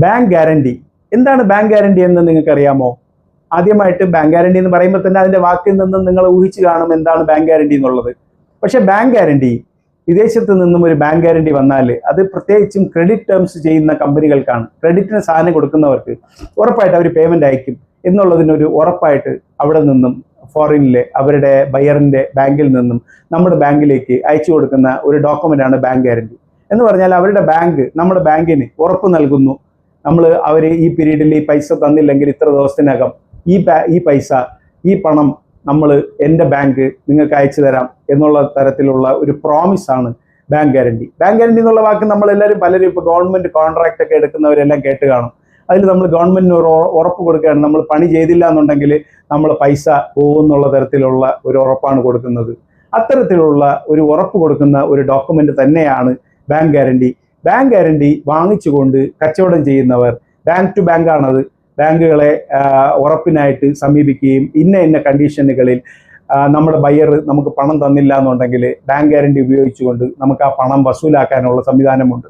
Bank guarantee. എന്താണ് bank guarantee എന്ന് നിങ്ങൾക്ക് അറിയാമോ? ആദ്യമായിട്ട് ബാങ്ക് ഗ്യാരണ്ടി എന്ന് പറയുമ്പോൾ തന്നെ അതിന്റെ വാക്കിൽ നിന്നും നിങ്ങൾ ഊഹിച്ചു കാണും എന്താണ് ബാങ്ക് ഗ്യാരണ്ടി എന്നുള്ളത്. പക്ഷെ ബാങ്ക് ഗ്യാരണ്ടി, വിദേശത്ത് നിന്നും ഒരു ബാങ്ക് ഗ്യാരണ്ടി വന്നാൽ അത് പ്രത്യേകിച്ചും ക്രെഡിറ്റ് ടേംസ് ചെയ്യുന്ന കമ്പനികൾക്കാണ്. ക്രെഡിറ്റിന് സാധനം കൊടുക്കുന്നവർക്ക് ഉറപ്പായിട്ട് അവർ പേയ്മെന്റ് അയക്കും എന്നുള്ളതിനൊരു ഉറപ്പായിട്ട് അവിടെ നിന്നും ഫോറിനിലെ അവരുടെ ബയറിന്റെ ബാങ്കിൽ നിന്നും നമ്മുടെ ബാങ്കിലേക്ക് അയച്ചു കൊടുക്കുന്ന ഒരു ഡോക്യുമെന്റ് ആണ് ബാങ്ക് ഗ്യാരണ്ടി. എന്ന് പറഞ്ഞാൽ അവരുടെ ബാങ്ക് നമ്മുടെ ബാങ്കിന് ഉറപ്പ് നൽകുന്നു, അവർ ഈ പീരീഡിൽ ഈ പൈസ തന്നില്ലെങ്കിൽ ഇത്ര ദിവസത്തിനകം ഈ പൈസ, ഈ പണം എൻ്റെ ബാങ്ക് നിങ്ങൾക്ക് അയച്ചു തരാം എന്നുള്ള തരത്തിലുള്ള ഒരു പ്രോമിസ് ആണ് ബാങ്ക് ഗ്യാരണ്ടി. ബാങ്ക് ഗ്യാരണ്ടി എന്നുള്ള വാക്ക് നമ്മളെല്ലാവരും പലരും ഇപ്പോൾ ഗവൺമെന്റ് കോൺട്രാക്ട് ഒക്കെ എടുക്കുന്നവരെല്ലാം കേട്ട് കാണും. അതിൽ നമ്മൾ ഗവൺമെന്റിന് ഒരു ഉറപ്പ് കൊടുക്കുകയാണ്, നമ്മൾ പണി ചെയ്തില്ല എന്നുണ്ടെങ്കിൽ നമ്മൾ പൈസ പോകുന്നുള്ള തരത്തിലുള്ള ഒരു ഉറപ്പാണ് കൊടുക്കുന്നത്. അത്തരത്തിലുള്ള ഒരു ഉറപ്പ് കൊടുക്കുന്ന ഒരു ഡോക്യുമെന്റ് തന്നെയാണ് ബാങ്ക് ഗ്യാരണ്ടി. ബാങ്ക് ഗ്യാരണ്ടി വാങ്ങിച്ചുകൊണ്ട് കച്ചവടം ചെയ്യുന്നവർ, ബാങ്ക് ടു ബാങ്ക് ആണത്, ബാങ്കുകളെ ഉറപ്പിനായിട്ട് സമീപിക്കുകയും ഇന്ന കണ്ടീഷനുകളിൽ നമ്മുടെ ബയർ നമുക്ക് പണം തന്നില്ല എന്നുണ്ടെങ്കിൽ ബാങ്ക് ഗ്യാരണ്ടി ഉപയോഗിച്ചുകൊണ്ട് നമുക്ക് ആ പണം വസൂലാക്കാനുള്ള സംവിധാനമുണ്ട്.